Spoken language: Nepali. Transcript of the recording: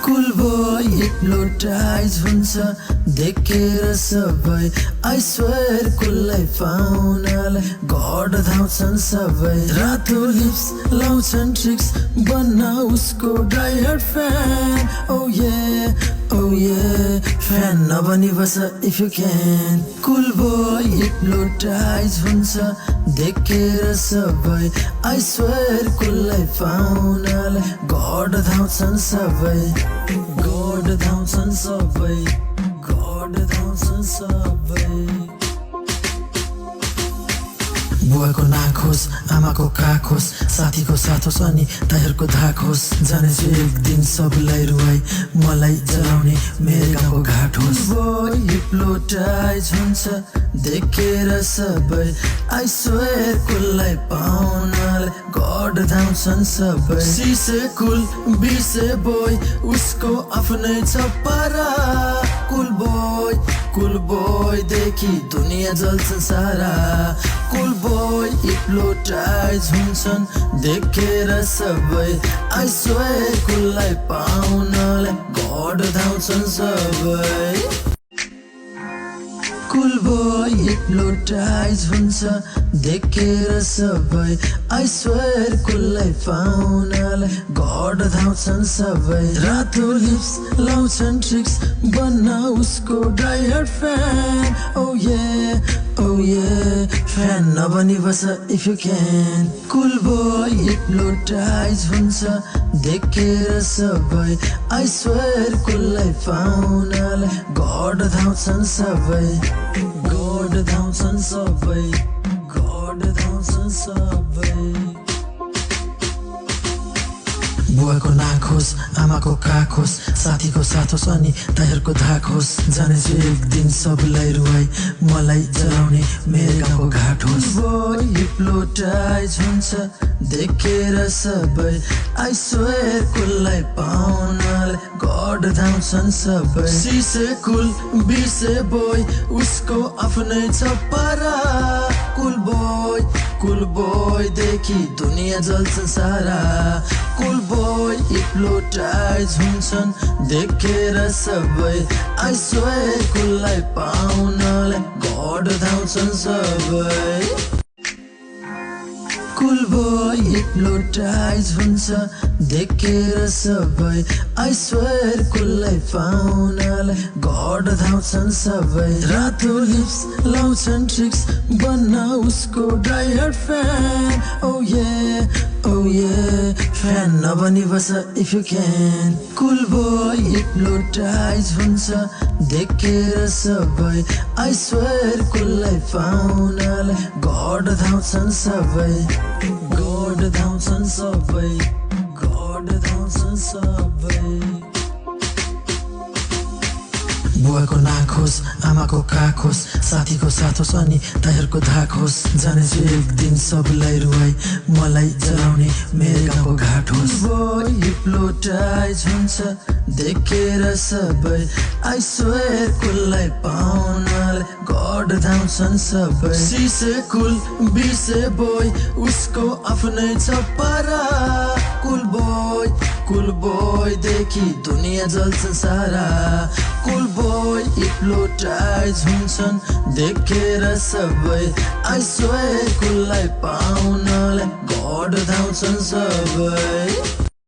Cool boy hypnotize huncha देखेर सबै I swear कुललाई पाउनलाई गड धाउँछन् सबै रातो लिप्स लाउँछन् ट्रिक्स बन्न उसको diehard fan oh yeah fan नबनी बस if you can Cool boy hypnotize हुन्छ देखेर सबै I swear कुललाई पाउनलाई गड धाउँछन् सबै गड धाउँछन् सबै गड धाउँछन् सबै बुवाको नाक होस् आमाको काख होस् साथीको साथ होस् अनि ताइहरूको धाक होस् जानेछु एक दिन सबलाई रुवाई मलाई जलाउने मेरो गाउँको घाट होस् बोय हिप्नोटाइज हुन्छ देखेर सबै I swear कुललाई पाउनलाई गड धाउँछन् सबै सिसे कुल बिसे बोय उसको आफ्नै छ पारा कुल बोय देखि दुनिया जल्छ सारा कुल बोय हिप्नोटाइज हुन्छन् देखेर सबै I swear कुललाई पाउनलाई गड धाउँछन् सबै Cool boy hypnotize हुन्छ देखेर सबै I swear कुललाई पाउनलाई गड धाउँछन् सबै रातो लिप्स लाउँछन् ट्रिक्स बन्न उसको diehard fan oh yeah fan नबनी बस if you can Cool boy hypnotize हुन्छ देखेर सबै I swear कुललाई पाउनलाई गड धाउँछन् सबै गड धाउँछन् सबै गड धाउँछन् सबै बुवाको नाक होस् आमाको काख होस् साथीको साथ होस् अनि ताइहरूको धाक होस् जानेछु एक दिन सबलाई रुवाई मलाई जलाउने मेरो गाउँको घाट होस् बोय हिप्नोटाइज हुन्छ देखेर सबै I swear कुललाई पाउनलाई गड धाउँछन् सबै सिसे कुल बिसे बोय उसको आफ्नै छ पारा कुल बोय देखि दुनिया जल्छ सारा कुल बोय हिप्नोटाइज हुन्छन् देखेर सबै I swear कुललाई पाउनलाई गड धाउँछन् सबै Cool boy hypnotize हुन्छ देखेर सबै I swear कुललाई पाउनलाई गड धाउँछन् सबै रातो लिप्स लाउँछन् ट्रिक्स बन्न उसको diehard fan oh yeah fan नबनी बस if you can Cool boy hypnotize हुन्छ देखेर सबै I swear कुललाई पाउनलाई गड धाउँछन् सबै गड धाउँछन् सबै गड धाउँछन् सबै बुवाको नाक होस् आमाको काख होस् साथीको साथ होस् अनि ताइहरूको धाक होस् जानेछु एक दिन सबलाई रुवाई मलाई जलाउने मेरो गाउँको घाट होस् बोय हिप्नोटाइज हुन्छ देखेर सबै I swear कुललाई पाउनलाई गड धाउँछन् सबै सिसे कुल बिसे बोय उसको आफ्नै छ पारा कुल बोय देखि दुनिया जल्छ सारा कुल बोय हिप्नोटाइज हुन्छन् देखेर सबै I swear कुललाई पाउनलाई गड धाउँछन् सबै